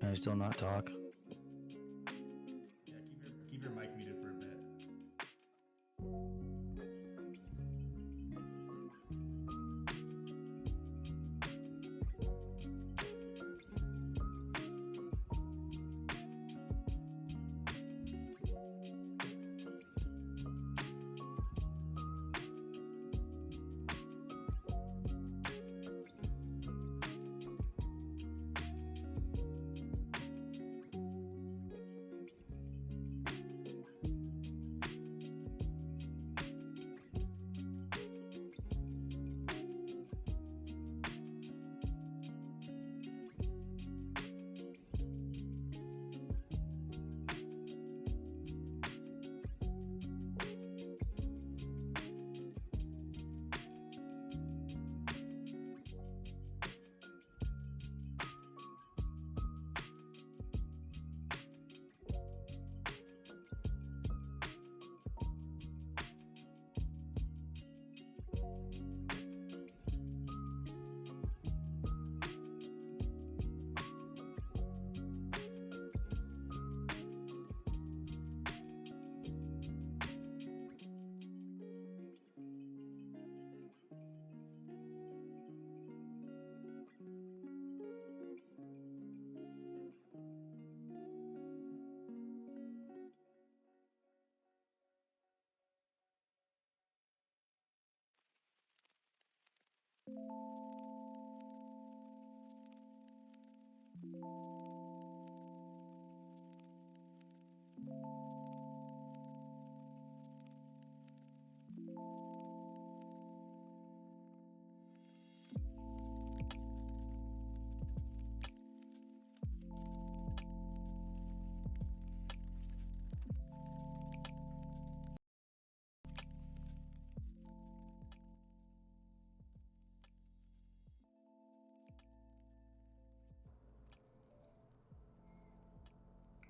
Can I still not talk? Yeah, keep your mic muted for a bit.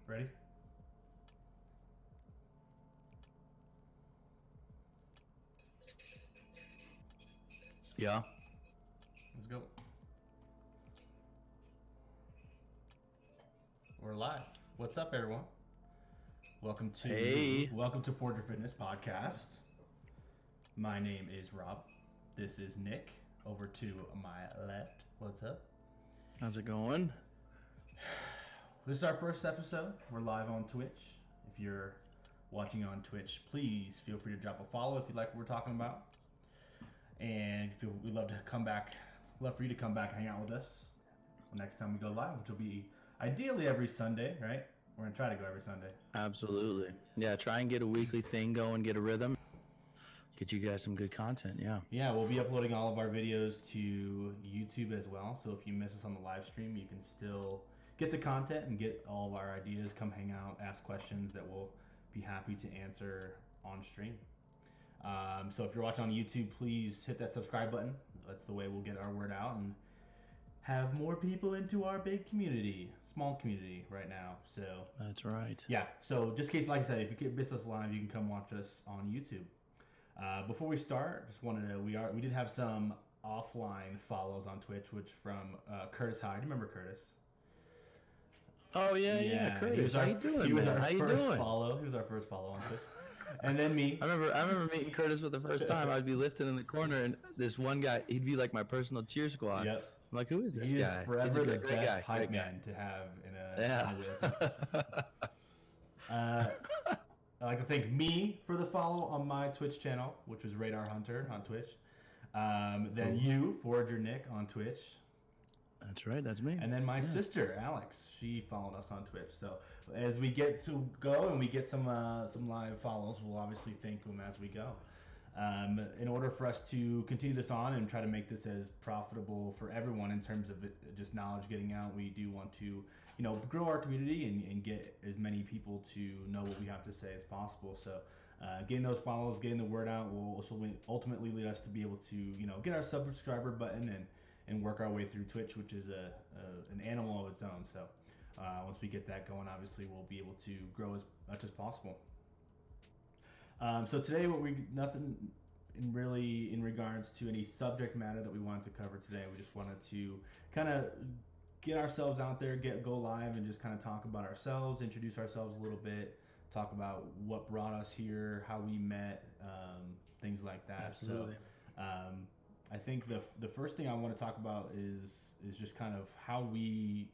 Ready? Yeah. Let's go. We're live. What's up, everyone? Welcome to Forager Fitness Podcast. My name is Rob. This is Nick. Over to my left. What's up? How's it going? This is our first episode. We're live on Twitch. If you're watching on Twitch, please feel free to drop a follow if you like what we're talking about. And we'd love to come back. Love for you to come back and hang out with us next time we go live, which will be ideally every Sunday, right? We're gonna try to go every Sunday. Absolutely. Yeah, try and get a weekly thing going, get a rhythm. Get you guys some good content, yeah. Yeah, we'll be uploading all of our videos to YouTube as well. So if you miss us on the live stream, you can still get the content and get all of our ideas. Come hang out, ask questions that we'll be happy to answer on stream. So if you're watching on YouTube, please hit that subscribe button. That's the way we'll get our word out and have more people into our big community, small community right now. So that's right. Yeah. So just in case, like I said, if you miss us live, you can come watch us on YouTube. Before we start, just wanted to we did have some offline follows on Twitch, which from Curtis Hyde. You remember Curtis? Oh yeah, Curtis. How you doing? He was our How you first doing? follow. He was our first follow on Twitch. And then me. I remember meeting Curtis for the first time. I'd be lifting in the corner, and this one guy, he'd be like my personal cheer squad. Yep. I'm like, who is this guy? He's forever the best hype man to have in a I'd like to thank me for the follow on my Twitch channel, which was Radar Hunter on Twitch. Then you, Forager Nick, on Twitch. That's right, that's me. And then my sister, Alex, she followed us on Twitch. So as we get to go and we get some live follows, we'll obviously thank them as we go. In order for us to continue this on and try to make this as profitable for everyone in terms of just knowledge getting out, we do want to, grow our community and get as many people to know what we have to say as possible. So getting those follows, getting the word out will ultimately lead us to be able to, get our subscriber button and work our way through Twitch, which is an animal of its own. So once we get that going, obviously we'll be able to grow as much as possible. So today, nothing in regards to any subject matter that we wanted to cover today. We just wanted to kind of get ourselves out there, go live, and just kind of talk about ourselves, introduce ourselves a little bit, talk about what brought us here, how we met, things like that. Absolutely. So, I think the first thing I want to talk about is just kind of how we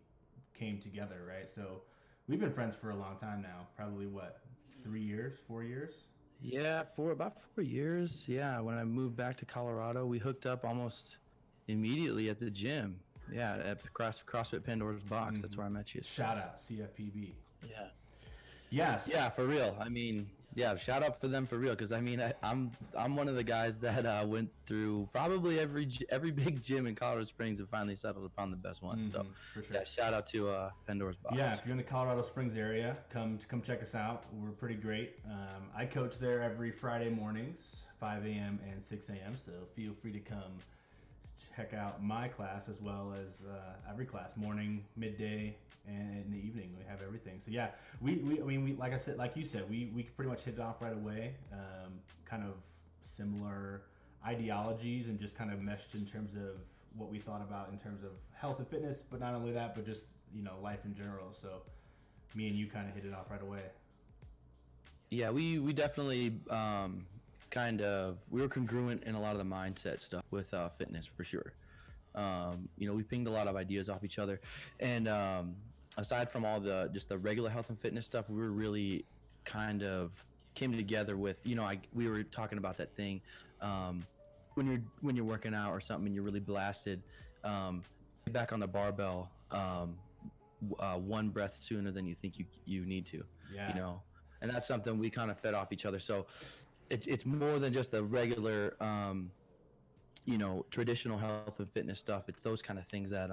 came together, right? So, we've been friends for a long time now, probably what, 3 years, 4 years. Yeah, for about 4 years. Yeah, when I moved back to Colorado, we hooked up almost immediately at the gym. Yeah, at CrossFit Pandora's Box. That's where I met you. Shout out CFPB. Yeah. Yes. Yeah, for real. I mean, yeah, shout out for them for real, because I mean, I'm one of the guys that went through probably every big gym in Colorado Springs and finally settled upon the best one. So, for sure. yeah, shout out to Pandora's Box. Yeah, if you're in the Colorado Springs area, come check us out. We're pretty great. I coach there every Friday mornings, 5 a.m. and 6 a.m. So feel free to come check out my class as well as every class, morning, midday, and in the evening. We have everything. So yeah, we like I said, like you said, we pretty much hit it off right away. Kind of similar ideologies and just kind of meshed in terms of what we thought about in terms of health and fitness, but not only that, but just life in general. So me and you kind of hit it off right away. Yeah, we definitely we were congruent in a lot of the mindset stuff with fitness for sure. We pinged a lot of ideas off each other, and aside from all the regular health and fitness stuff, we were really kind of came together with we were talking about that thing when you're working out or something and you're really blasted, back on the barbell one breath sooner than you think you need to. Yeah. And that's something we kind of fed off each other. So it's more than just the regular traditional health and fitness stuff. It's those kind of things that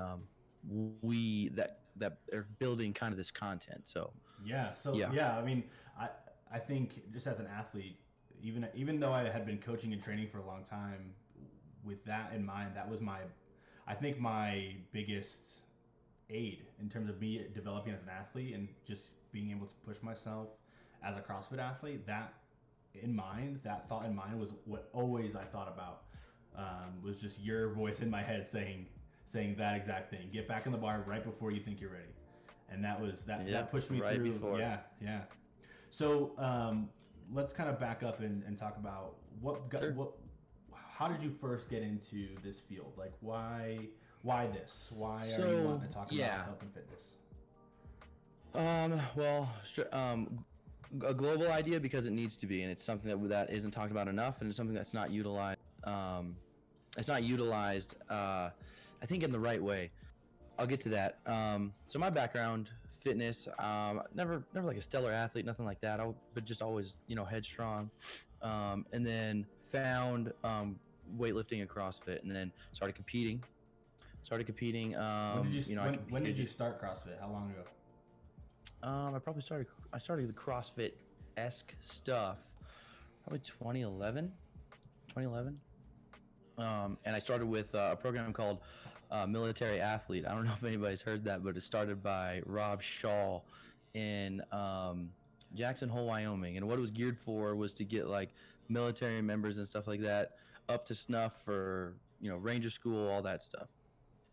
that are building kind of this content. So yeah. I mean, I think just as an athlete, even though I had been coaching and training for a long time, with that in mind, that was I think my biggest aid in terms of me developing as an athlete and just being able to push myself as a CrossFit athlete. That thought in mind was what always I thought about. Was just your voice in my head saying that exact thing. Get back in the bar right before you think you're ready, and that pushed me right through. Before. Yeah. So let's kind of back up and talk about how did you first get into this field? Like why this? Why are you wanting to talk about health and fitness? A global idea because it needs to be, and it's something that isn't talked about enough, and it's something that's not utilized. It's not utilized, I think, in the right way. I'll get to that. So my background, fitness, never like a stellar athlete, nothing like that. But just always, headstrong. And then found weightlifting and CrossFit, and then started competing. When did you start CrossFit? How long ago? I started the CrossFit-esque stuff probably 2011. And I started with a program called Military Athlete. I don't know if anybody's heard that, but it started by Rob Shaw in Jackson Hole, Wyoming. And what it was geared for was to get like military members and stuff like that up to snuff for, Ranger School, all that stuff.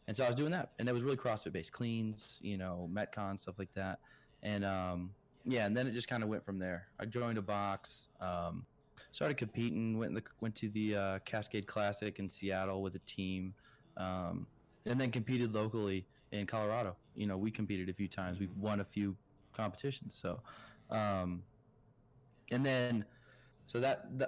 And so I was doing that, and that was really CrossFit based, cleans, Metcon, stuff like that. And and then it just kind of went from there. I joined a box, started competing, went to the Cascade Classic in Seattle with a team, and then competed locally in Colorado. We competed a few times. We won a few competitions. So, and then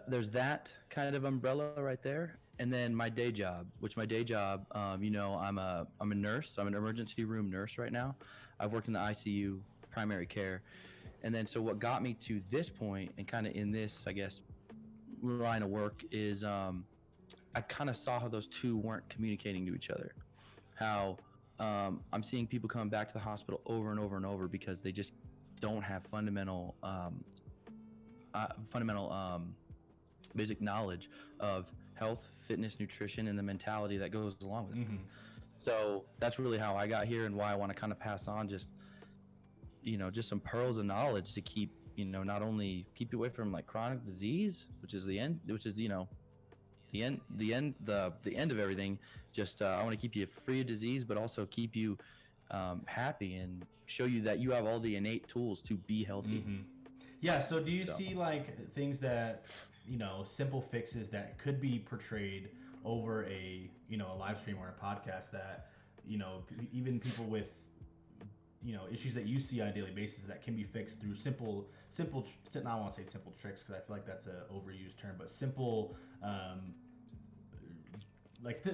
there's that kind of umbrella right there. And then my day job, I'm a nurse. I'm an emergency room nurse right now. I've worked in the ICU, primary care. And then so what got me to this point and kind of in this, I guess, line of work is I kind of saw how those two weren't communicating to each other. How I'm seeing people coming back to the hospital over and over and over because they just don't have fundamental basic knowledge of health, fitness, nutrition, and the mentality that goes along with it. Mm-hmm. So that's really how I got here and why I want to kind of pass on just some pearls of knowledge to keep, not only keep you away from like chronic disease, which is the end of everything. Just I want to keep you free of disease, but also keep you happy and show you that you have all the innate tools to be healthy. Mm-hmm. Yeah. So do you So see like things that, simple fixes that could be portrayed over a, a live stream or a podcast that, even people with, issues that you see on a daily basis that can be fixed through I don't want to say simple tricks because I feel like that's an overused term, but simple,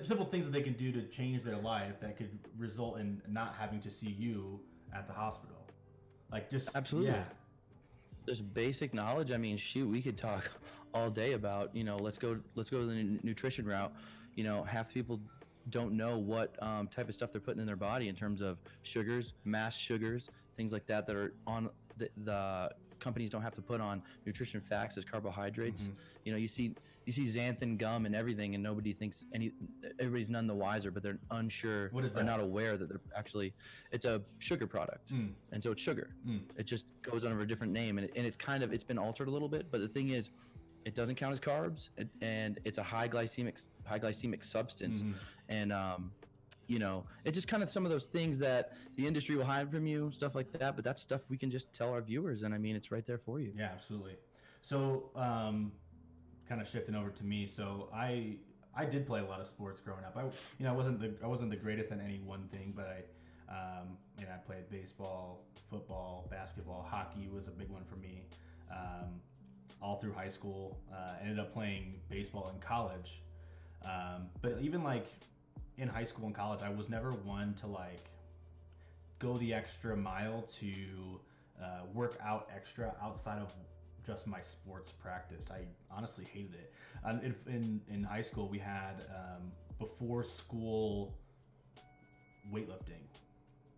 simple things that they can do to change their life that could result in not having to see you at the hospital. Like just absolutely. yeah. Just basic knowledge. I mean, shoot, we could talk all day about, let's go the nutrition route. Half the people don't know what type of stuff they're putting in their body in terms of sugars, mass sugars, things like that are on the companies don't have to put on nutrition facts as carbohydrates. Mm-hmm. You see xanthan gum and everything, and everybody's none the wiser, but they're unsure What is or that? not aware that they're actually it's a sugar product, and so it's sugar. It just goes under a different name, and it's been altered a little bit. But the thing is, it doesn't count as carbs, and it's a high glycemic substance, and it's just kind of some of those things that the industry will hide from you, stuff like that. But that's stuff we can just tell our viewers, and I mean, it's right there for you. Yeah, absolutely. So, kind of shifting over to me. So I did play a lot of sports growing up. I wasn't the greatest at any one thing, but I played baseball, football, basketball, hockey was a big one for me. All through high school, ended up playing baseball in college. But even like in high school and college, I was never one to like go the extra mile to work out extra outside of just my sports practice. I honestly hated it. In high school, we had before school weightlifting,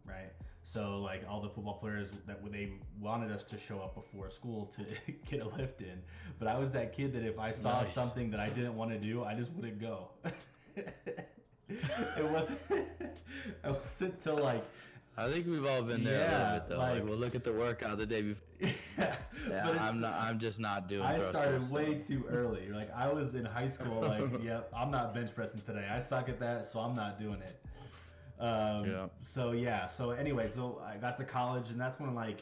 right? So like all the football players they wanted us to show up before school to get a lift in, but I was that kid that if I saw something that I didn't want to do, I just wouldn't go. It wasn't until like I think we've all been there a little bit though. Like we'll look at the workout the day before. I'm just not doing. I started way too early. Like I was in high school. Like, yep, I'm not bench pressing today. I suck at that, so I'm not doing it. So anyway, so I got to college, and that's when I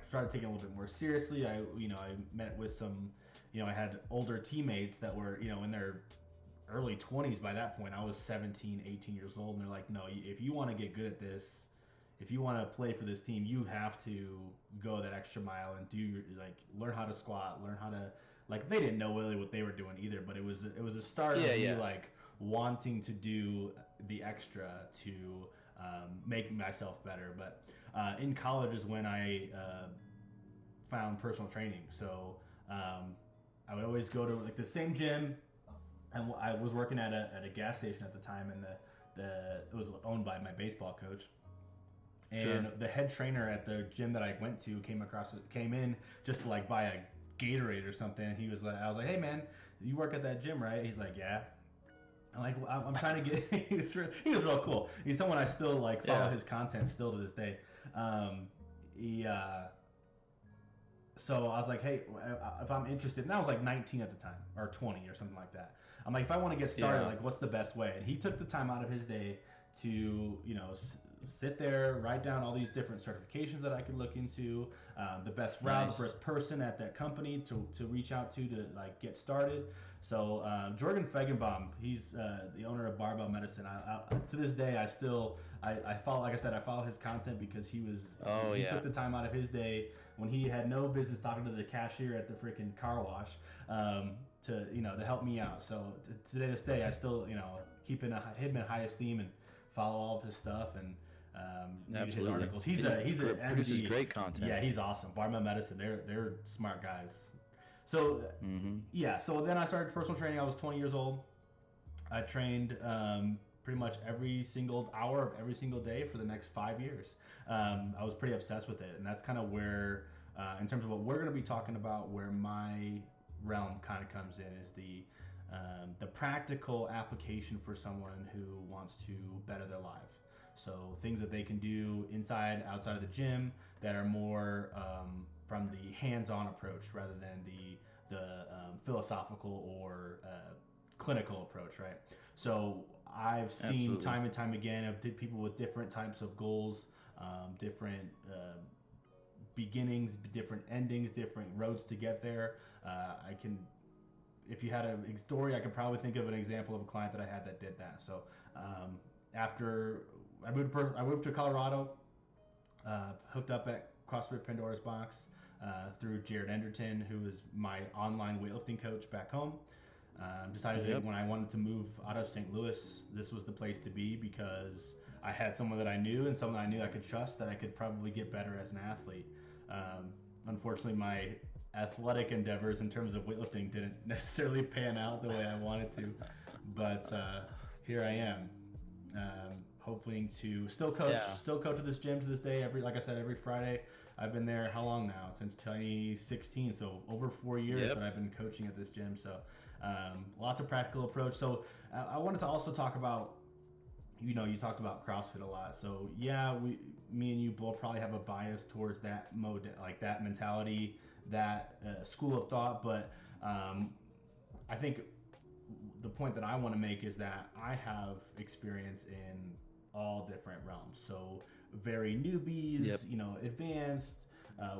started taking it a little bit more seriously. I met with some, I had older teammates that were, in their early 20s by that point. I was 17, 18 years old, and they're like, no, if you want to get good at this, if you want to play for this team, you have to go that extra mile and learn how to squat, learn how to, they didn't know really what they were doing either, but it was a start of me wanting to do the extra to make myself better. But in college is when I found personal training. So I would always go to the same gym, and I was working at a gas station at the time, and it was owned by my baseball coach. And the head trainer at the gym that I went to came in just to buy a Gatorade or something. And I was like, hey man, you work at that gym, right? He's like, yeah. I'm trying to get. He was real cool. He's someone I still follow his content still to this day. So I was like, hey, if I'm interested, and I was 19 at the time, or 20 or something like that. I'm like, if I want to get started, what's the best way? And he took the time out of his day to sit there, write down all these different certifications that I could look into, the best route, the best person at that company to reach out to get started. So Jorgen Feigenbaum, he's the owner of Barbell Medicine. To this day, I follow, like I said, I follow his content because he took the time out of his day when he had no business talking to the cashier at the freaking car wash to help me out. So to this day, I still keep him in high esteem and follow all of his stuff and read his articles. He produces great content. Yeah, he's awesome. Barbell Medicine, they're smart guys. So so then I started personal training. I was 20 years old. I trained pretty much every single hour of every single day for the next 5 years. I was pretty obsessed with it, and that's kind of where, in terms of what we're going to be talking about, where my realm kind of comes in is the practical application for someone who wants to better their life. So things that they can do inside, outside of the gym that are more from the hands-on approach rather than the philosophical or clinical approach, right? So I've seen Absolutely. time and time again of people with different types of goals, different beginnings, different endings, different roads to get there. I can, if you had a story, I could probably think of an example of a client that I had that did that. So after I moved to Colorado, hooked up at CrossFit Pandora's Box through Jared Enderton, who was my online weightlifting coach back home. Decided that Yep. when I wanted to move out of St. Louis, this was the place to be because I had someone that I knew and someone I knew I could trust that I could probably get better as an athlete. Um, Unfortunately, my athletic endeavors in terms of weightlifting didn't necessarily pan out the way I wanted to, but here I am. Hoping to Yeah. still coach at this gym to this day. Like I said, every Friday. I've been there how long now? Since 2016, so over 4 years Yep. that I've been coaching at this gym. So lots of practical approach. So I wanted to also talk about, you know, you talked about CrossFit a lot. So yeah, me and you both probably have a bias towards that mode, like that mentality, that school of thought. But I think the point that I want to make is that I have experience in all different realms. So very newbies, Yep. you know, advanced,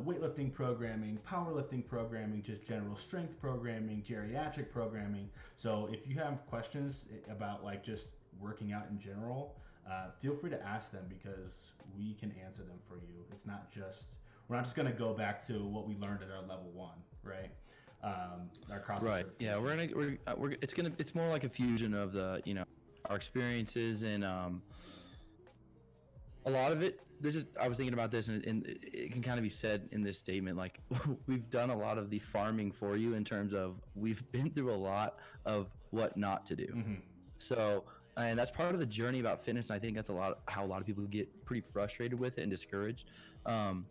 weightlifting programming, powerlifting programming, just general strength programming, geriatric programming. So if you have questions about like just working out in general, feel free to ask them because we can answer them for you. It's not just, we're not just going to go back to what we learned at our level one, right? Our CrossFit Right. Yeah. certification. It's more like a fusion of the, our experiences and a lot of it. I was thinking about this, and it can kind of be said in this statement. Like, we've done a lot of the farming for you in terms of we've been through a lot of what not to do. Mm-hmm. So, and that's part of the journey about fitness. And I think that's how a lot of people get pretty frustrated with it and discouraged. Um,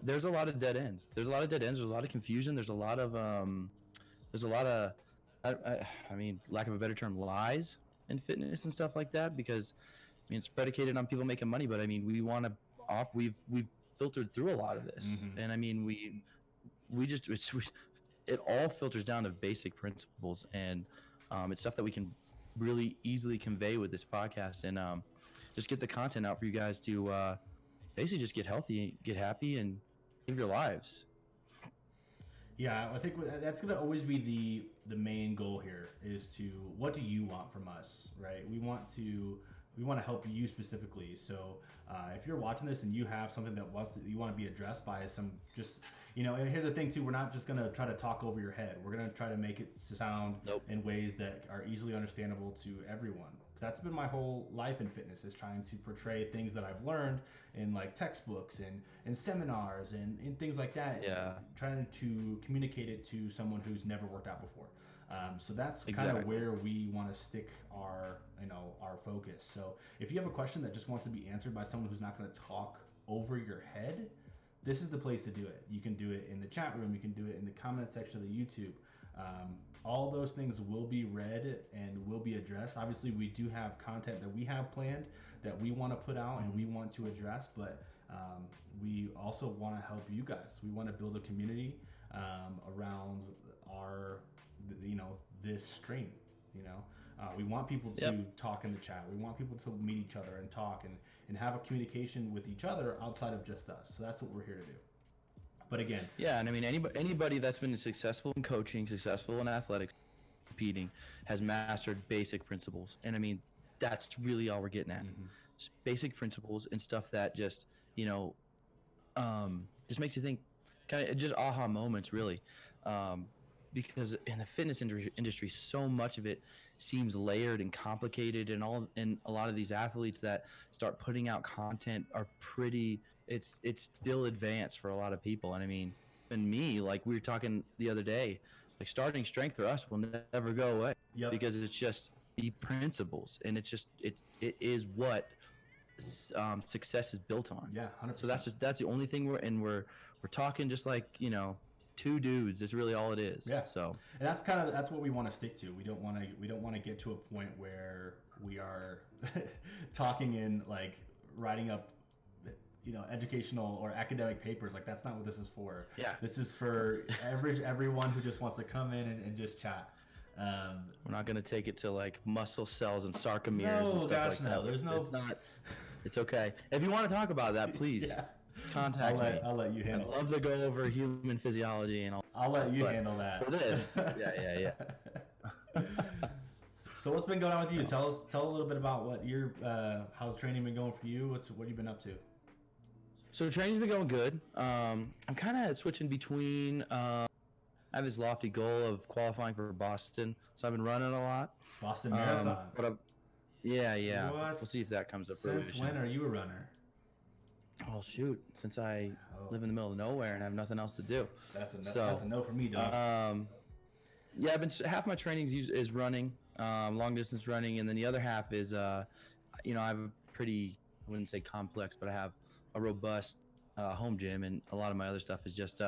there's a lot of dead ends. There's a lot of dead ends. There's a lot of confusion. There's a lot of, I mean, lack of a better term, lies in fitness and stuff like that. Because I mean, it's predicated on people making money. But I mean, we've filtered through a lot of this, Mm-hmm. and I mean, it all filters down to basic principles, and it's stuff that we can really easily convey with this podcast, and just get the content out for you guys to basically just get healthy, get happy, and live your lives. Yeah, I think that's gonna always be the main goal here is to what do you want from us, right? We want to help you specifically. So if you're watching this and you have something that you want to be addressed by some just and here's the thing too, we're not just gonna try to talk over your head. We're gonna try to make it sound Nope. in ways that are easily understandable to everyone. That's been my whole life in fitness is trying to portray things that I've learned in like textbooks and seminars and things like that. Yeah. Trying to communicate it to someone who's never worked out before. So that's kind of Exactly. where we want to stick our focus. So if you have a question that just wants to be answered by someone who's not going to talk over your head, this is the place to do it. You can do it in the chat room. You can do it in the comment section of the YouTube. All those things will be read and will be addressed. Obviously, we do have content that we have planned that we want to put out and we want to address, but we also want to help you guys. We want to build a community around this stream. We want people to Yep. talk in the chat. We want people to meet each other and talk and have a communication with each other outside of just us. So that's what we're here to do. But again, Yeah, and I mean, anybody that's been successful in coaching, successful in athletics, competing, has mastered basic principles, and I mean, that's really all we're getting at. mm-hmm. Just basic principles and stuff that just makes you think, kind of just aha moments, really. Um, because in the fitness industry, so much of it seems layered and complicated, and a lot of these athletes that start putting out content are pretty. It's still advanced for a lot of people, and I mean, and me, like we were talking the other day, like starting strength for us will never go away Yep. because it's just the principles, and it is what success is built on. Yeah, 100%. So that's the only thing we're talking just like two dudes. It's really all it is. Yeah. So And that's what we want to stick to. We don't want to get to a point where we are talking in like writing up educational or academic papers. Like that's not what this is for. yeah, This is for everyone who just wants to come in and just chat. We're not gonna take it to like muscle cells and sarcomeres and No, stuff gosh, like no. that. There's no. It's not. It's okay. If you want to talk about that, please Yeah, contact me. I'll let you I'd handle love to go over human physiology and all I'll that let stuff, you but handle that. for this, yeah. So what's been going on with you? So, Tell a little bit about what your how's training been going for you? What you been up to? so training's been going good. I'm kind of switching between. I have this lofty goal of qualifying for Boston, so I've been running a lot. Boston Marathon. But yeah. What? We'll see if that comes to Since fruition. when are you a runner? Oh shoot! Since I Oh, live in the middle of nowhere and have nothing else to do, that's a no for me, dog. yeah, half my training is running, long distance running, and then the other half is, I have a pretty, I wouldn't say complex, but I have a robust home gym, and a lot of my other stuff is just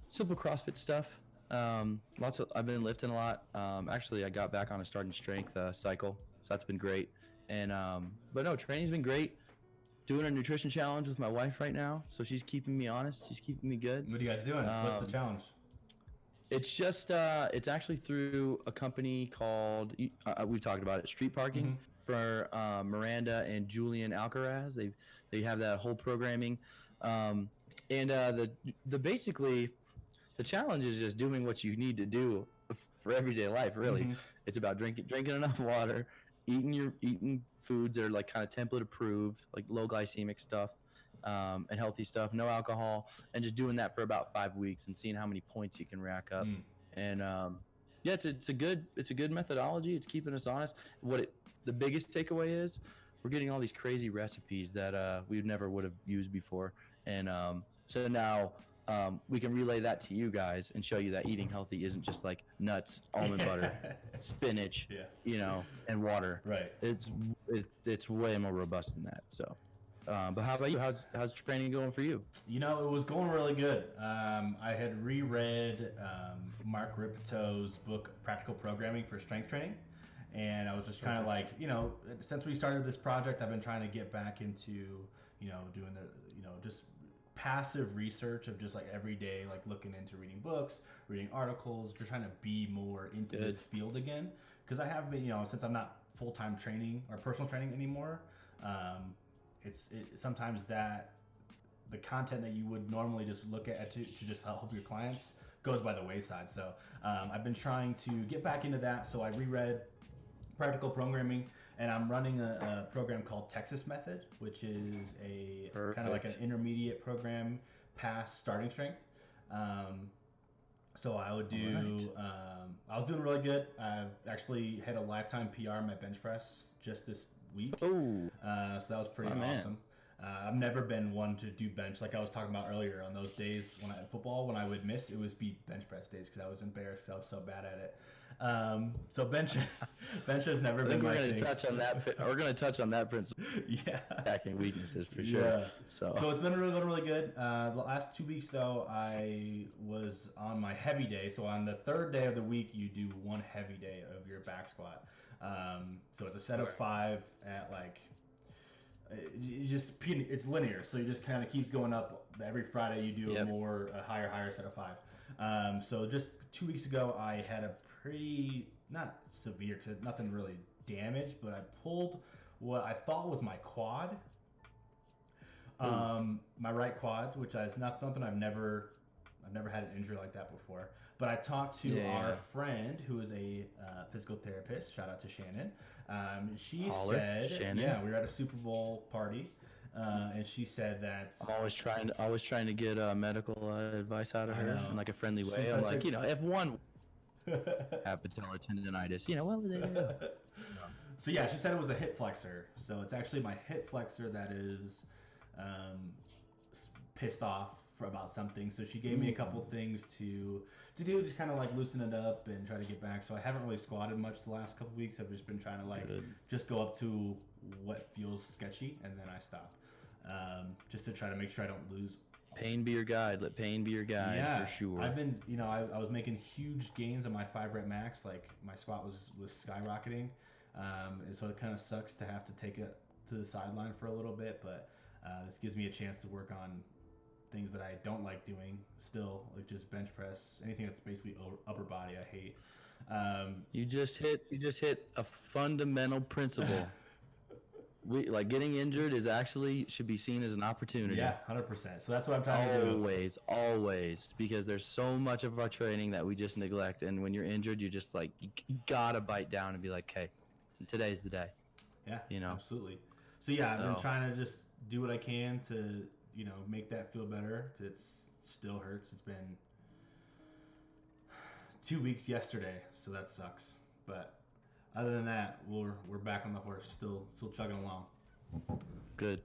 simple CrossFit stuff. I've been lifting a lot. Actually, I got back on a starting strength cycle, so that's been great. And but no, training's been great. Doing a nutrition challenge with my wife right now, so she's keeping me honest. She's keeping me good. What are you guys doing? What's the challenge? It's just it's actually through a company called we've talked about it, Street Parking, for Miranda and Julian Alcaraz. They have that whole programming, and the basically the challenge is just doing what you need to do for everyday life. Really, it's about drinking enough water, eating foods that are like kind of template approved, like low glycemic stuff, and healthy stuff, no alcohol, and just doing that for about 5 weeks and seeing how many points you can rack up. And yeah, it's a good methodology. It's keeping us honest. The biggest takeaway is we're getting all these crazy recipes that we never would have used before, and so now we can relay that to you guys and show you that eating healthy isn't just like nuts, almond butter, spinach, and water. Right. It's way more robust than that. So, but how about you? How's training going for you? It was going really good. I had reread Mark Ripeto's book, Practical Programming for Strength Training. And I was just kind of like, since we started this project, I've been trying to get back into, doing just passive research of just like every day, like looking into reading books, reading articles, just trying to be more into this field again. Because I have been, since I'm not full-time training or personal training anymore, sometimes that the content that you would normally just look at to just help your clients goes by the wayside. So I've been trying to get back into that. So I reread Practical Programming, and I'm running a program called Texas Method, which is a kind of like an intermediate program past starting strength. So I would do, I was doing really good. I've actually had a lifetime PR in my bench press just this week. Oh, so that was pretty awesome. I've never been one to do bench like I was talking about earlier. On those days when when I would miss, it was be bench press days because I was embarrassed because I was so bad at it. So bench has never been my thing. We're going to touch on that principle. Yeah. Attacking weaknesses for sure. Yeah. So it's been really good. The last 2 weeks though, I was on my heavy day. So on the third day of the week, you do one heavy day of your back squat. So it's a set of 5 at like. It's linear, so you just kind of keeps going up. Every Friday you do a higher set of 5. So just 2 weeks ago, I had a pretty not severe because nothing really damaged, but I pulled what I thought was my quad, my right quad, which is not something I've never had an injury like that before. But I talked to our friend who is a physical therapist. Shout out to Shannon. She said, Shannon. Yeah, we were at a Super Bowl party, and she said that I'm always trying to get medical advice out of her in like a friendly way. I'm like, if one have patellar tendonitis, what would they do? So yeah, she said it was a hip flexor. So it's actually my hip flexor that is pissed off about something. So she gave me a couple things to do, just kind of like loosen it up and try to get back. So I haven't really squatted much the last couple weeks. I've just been trying to just go up to what feels sketchy and then I stop, just to try to make sure I don't lose. Pain be your guide. Let pain be your guide, for sure. I've been, I was making huge gains on my 5 rep max. Like my squat was skyrocketing, and so it kind of sucks to have to take it to the sideline for a little bit. But this gives me a chance to work on things that I don't like doing still, like just bench press, anything that's basically upper body I hate. You just hit a fundamental principle. We like getting injured is actually should be seen as an opportunity. Yeah, 100%. So that's what I'm trying to do. Always, because there's so much of our training that we just neglect, and when you're injured, you're just like you gotta bite down and be like, "Hey, today's the day." Yeah, You know. absolutely. So yeah, I've been So trying to just do what I can to make that feel better. It still hurts. It's been 2 weeks yesterday, so that sucks. But other than that, we're back on the horse, still chugging along. good.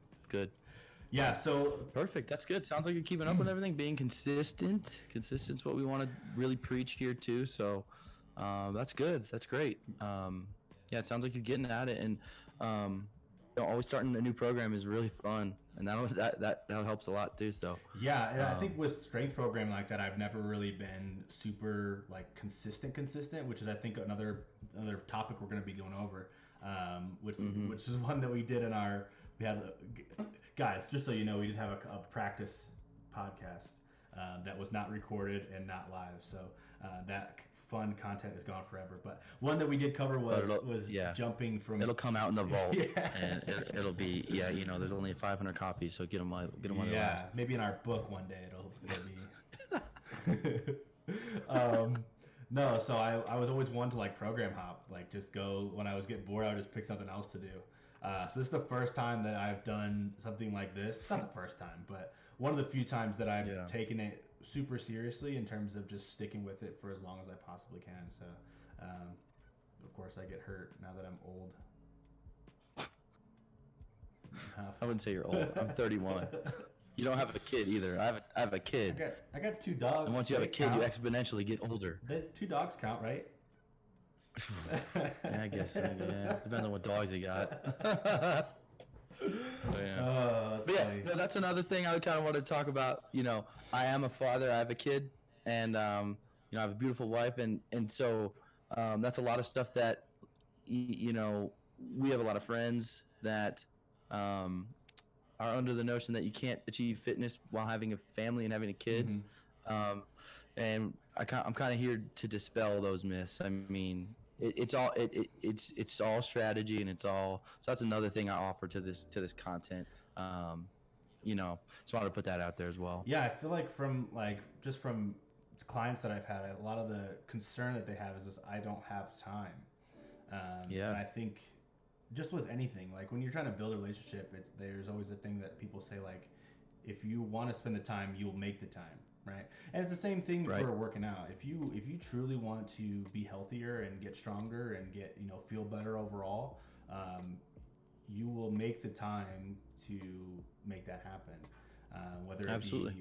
Yeah. So Perfect. That's good. Sounds like you're keeping up with everything, being consistent. Consistent's what we want to really preach here too. So that's good. That's great. Yeah, it sounds like you're getting at it, and always starting a new program is really fun, and that helps a lot too. So yeah, and I think with strength programming like that, I've never really been super like consistent, which is I think another topic we're going to be going over, which is one that we did in our guys. Just so you know, we did have a practice podcast that was not recorded and not live, so that fun content is gone forever. But one that we did cover was jumping from. It'll come out in the vault, and it'll be there's only 500 copies, so get them on the yeah, maybe in our book one day it'll be. No, so I was always one to like program hop, like just go when I was getting bored, I would just pick something else to do. So this is the first time that I've done something like this. It's not the first time, but one of the few times that I've taken it super seriously in terms of just sticking with it for as long as I possibly can. So, of course, I get hurt now that I'm old. I wouldn't say you're old. I'm 31. You don't have a kid either. I have a kid. I got 2 dogs. And once you have a kid, you exponentially get older. The 2 dogs count, right? Yeah, I guess. Yeah. Depends on what dogs you got. That's another thing I kind of want to talk about. I am a father. I have a kid, and I have a beautiful wife, and so that's a lot of stuff that we have a lot of friends that are under the notion that you can't achieve fitness while having a family and having a kid. And I'm kind of here to dispel those myths. I mean, it's all strategy, and so that's another thing I offer to this content. Just wanted to put that out there as well. Yeah, I feel like from clients that I've had, a lot of the concern that they have is this: I don't have time. And I think just with anything, like when you're trying to build a relationship, there's always a thing that people say, like, if you want to spend the time, you'll make the time. Right, and it's the same thing for working out. If you truly want to be healthier and get stronger and get feel better overall, you will make the time to make that happen. Whether it be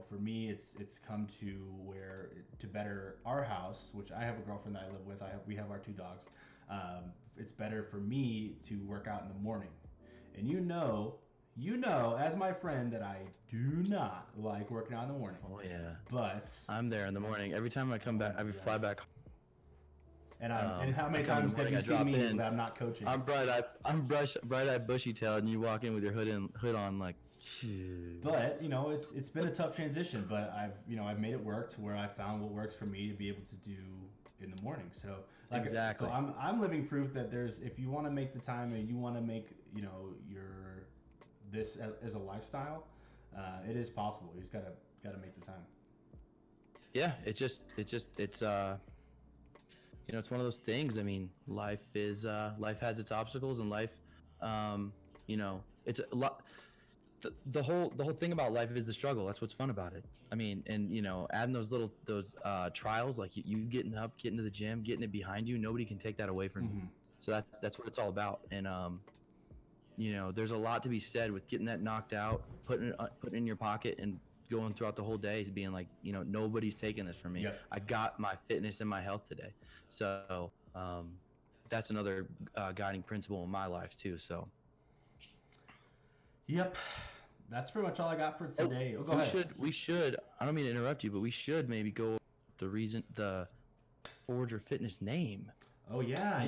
for me, it's come to where to better our house, which I have a girlfriend that I live with. We have our 2 dogs. It's better for me to work out in the morning, and you know, as my friend, that I do not like working out in the morning. Oh yeah. But I'm there in the morning. Every time I come back, I fly back. And how many times have you seen me that I'm not coaching? I'm bright-eyed, bushy-tailed, and you walk in with your hood on, like. Phew. But it's been a tough transition. But I've made it work to where I found what works for me to be able to do in the morning. So exactly. So I'm living proof that if you want to make the time and you want to make this as a lifestyle, it is possible. You just gotta make the time. Yeah, it's it's one of those things. I mean, life has its obstacles, and life, it's a lot. The whole thing about life is the struggle. That's what's fun about it. I mean, and adding those trials, like you getting up, getting to the gym, getting it behind you. Nobody can take that away from you. So that's what it's all about. And there's a lot to be said with getting that knocked out, putting it in your pocket, and going throughout the whole day, being like, nobody's taking this from me. Yep. I got my fitness and my health today. So that's another guiding principle in my life too. So. Yep. That's pretty much all I got for today. Go ahead. We should. I don't mean to interrupt you, but we should maybe go the Forager Fitness name. Oh yeah.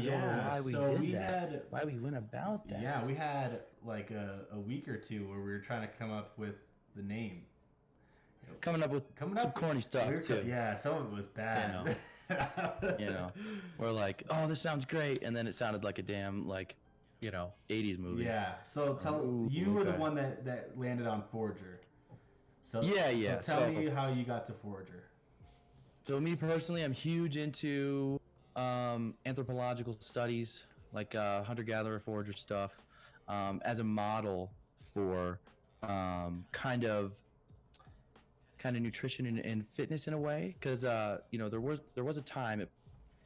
Why we did that? Why we went about that? Yeah, we had like a week or two where we were trying to come up with the name. Coming up with some corny stuff too. Yeah, some of it was bad. You know, we're like, oh, this sounds great, and then it sounded like a damn like, 80s movie. Yeah. So Ooh, you were the okay. one that landed on Forager. Yeah, So yeah. tell me how you got to Forager. So me personally, I'm huge into anthropological studies, like hunter-gatherer, forager stuff, as a model for kind of nutrition and fitness in a way. Because there was a time at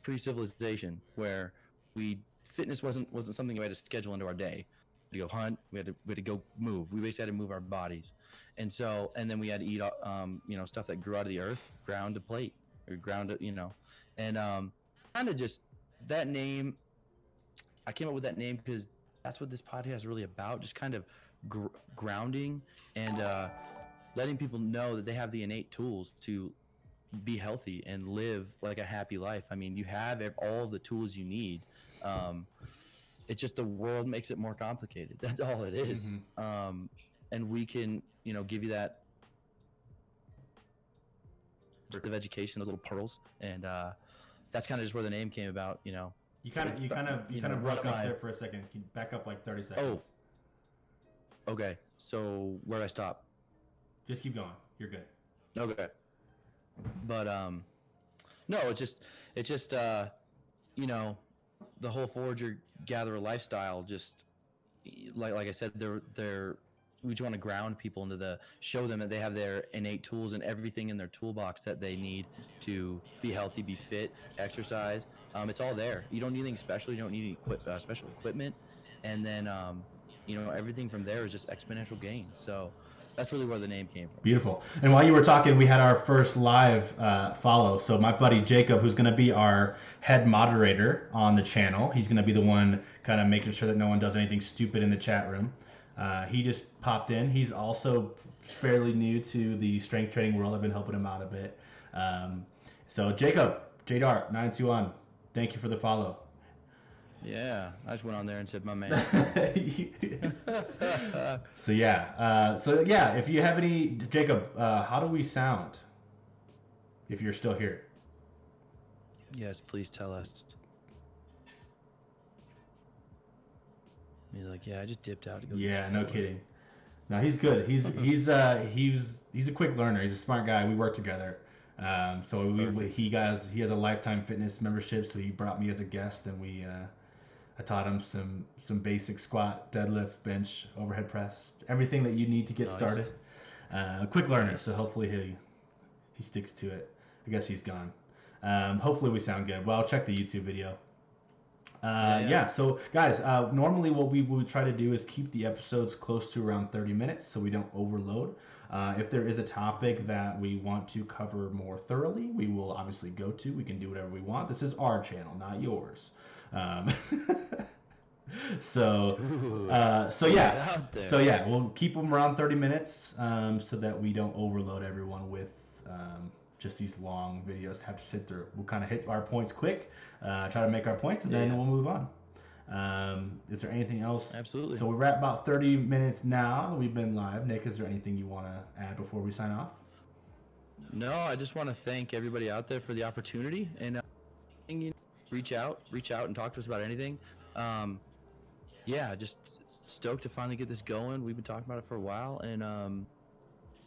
pre-civilization where fitness wasn't something we had to schedule into our day. We had to go hunt. We had to go move. We basically had to move our bodies, and then we had to eat stuff that grew out of the earth, ground to plate or ground to and kind of just that name. I came up with that name because that's what this podcast is really about. Just kind of grounding and letting people know that they have the innate tools to be healthy and live like a happy life. I mean, you have all the tools you need. It's just the world makes it more complicated. That's all it is. And we can, give you that sort of education, those little pearls, and that's kind of just where the name came about. You kind of broke up there for a second. Can you back up like 30 seconds? Oh. Okay. So where did I stop? Just keep going. You're good. Okay. But no, it's just the whole forager gatherer lifestyle. Just like I said, we just want to ground people into show them that they have their innate tools and everything in their toolbox that they need to be healthy, be fit, exercise. It's all there. You don't need anything special. You don't need any special equipment, and then everything from there is just exponential gain. So that's really where the name came from. Beautiful. And while you were talking, we had our first live follow. So my buddy Jacob, who's going to be our head moderator on the channel, he's going to be the one kind of making sure that no one does anything stupid in the chat room. He just popped in. He's also fairly new to the strength training world. I've been helping him out a bit. So Jacob, JDart921, thank you for the follow. Yeah, I just went on there and said, my man. So yeah, if you have any, Jacob, how do we sound? If you're still here. Yes, please tell us. He's like, yeah, I just dipped out to go. Yeah, no kidding. No, he's good. He's a quick learner. He's a smart guy. We work together. He has a lifetime fitness membership, so he brought me as a guest, and I taught him some basic squat, deadlift, bench, overhead press, everything that you need to get started. Quick learner, so hopefully he sticks to it. I guess he's gone. Hopefully we sound good. Well, I'll check the YouTube video. So guys, normally what we would try to do is keep the episodes close to around 30 minutes so we don't overload. If there is a topic that we want to cover more thoroughly, we will obviously go to. We can do whatever we want. This is our channel, not yours. So we'll keep them around 30 minutes so that we don't overload everyone with just these long videos to have to sit through. We'll kind of hit our points quick, try to make our points, and then we'll move on. Is there anything else? Absolutely. So we're at about 30 minutes now that we've been live. Nick, is there anything you want to add before we sign off? No, I just want to thank everybody out there for the opportunity and reach out and talk to us about anything. Just stoked to finally get this going. We've been talking about it for a while, and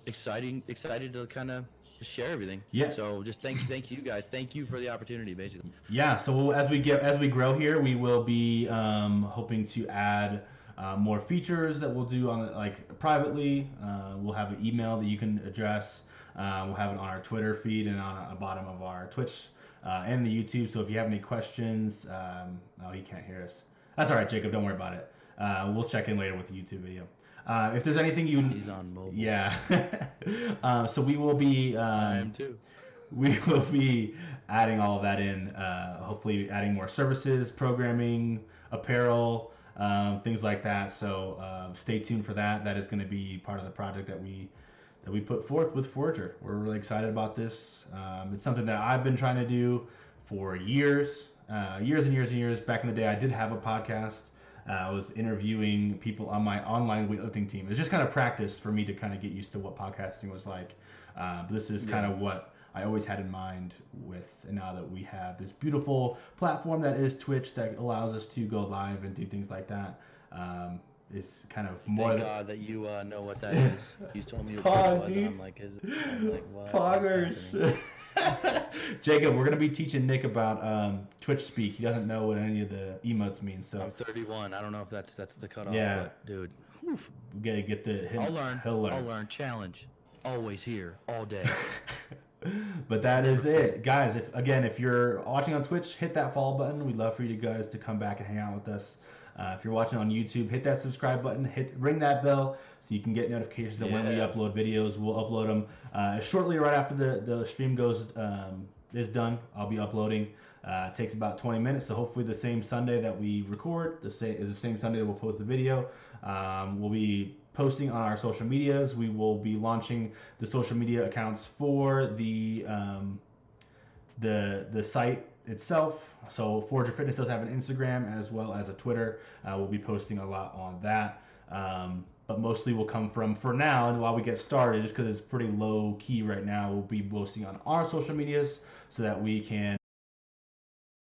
excited to kind of share everything. Yeah. So just thank you guys. Thank you for the opportunity, basically. Yeah. So as we grow here, we will be hoping to add more features that we'll do on privately. We'll have an email that you can address. We'll have it on our Twitter feed and on the bottom of our Twitch and the YouTube. So if you have any questions, he can't hear us. That's all right, Jacob. Don't worry about it. We'll check in later with the YouTube video. If there's anything he's on mobile. Yeah. So we will be. I am too. We will be adding all of that in. Hopefully, adding more services, programming, apparel, things like that. So stay tuned for that. That is going to be part of the project that we put forth with Forager. We're really excited about this. It's something that I've been trying to do for years and years and years. Back in the day, I did have a podcast. I was interviewing people on my online weightlifting team. It was just kind of practice for me to kind of get used to what podcasting was like. But this is kind of what I always had in mind with, and now that we have this beautiful platform that is Twitch that allows us to go live and do things like that, it's kind of more. Thank God that you know what that is. You told me what Twitch Pog, was, dude. and I'm like, what Poggers. is happening? Jacob, we're gonna be teaching Nick about Twitch speak. He doesn't know what any of the emotes mean, so I'm 31. I don't know if that's the cutoff. Yeah. But, dude. Whew. we gotta get I'll learn. He'll learn. I'll learn. Challenge. Always here, all day. But that is it, guys. If you're watching on Twitch, hit that follow button. We'd love for you guys to come back and hang out with us. If you're watching on YouTube, hit that subscribe button, ring that bell so you can get notifications that when we upload videos. We'll upload them shortly right after the stream is done. I'll be uploading. It takes about 20 minutes, so hopefully the same Sunday that we record is the same Sunday that we'll post the video. We'll be posting on our social medias. We will be launching the social media accounts for the site itself. So Forager Fitness does have an Instagram as well as a Twitter. We'll be posting a lot on that. But mostly will come from, for now, and while we get started, just because it's pretty low key right now, we'll be posting on our social medias so that we can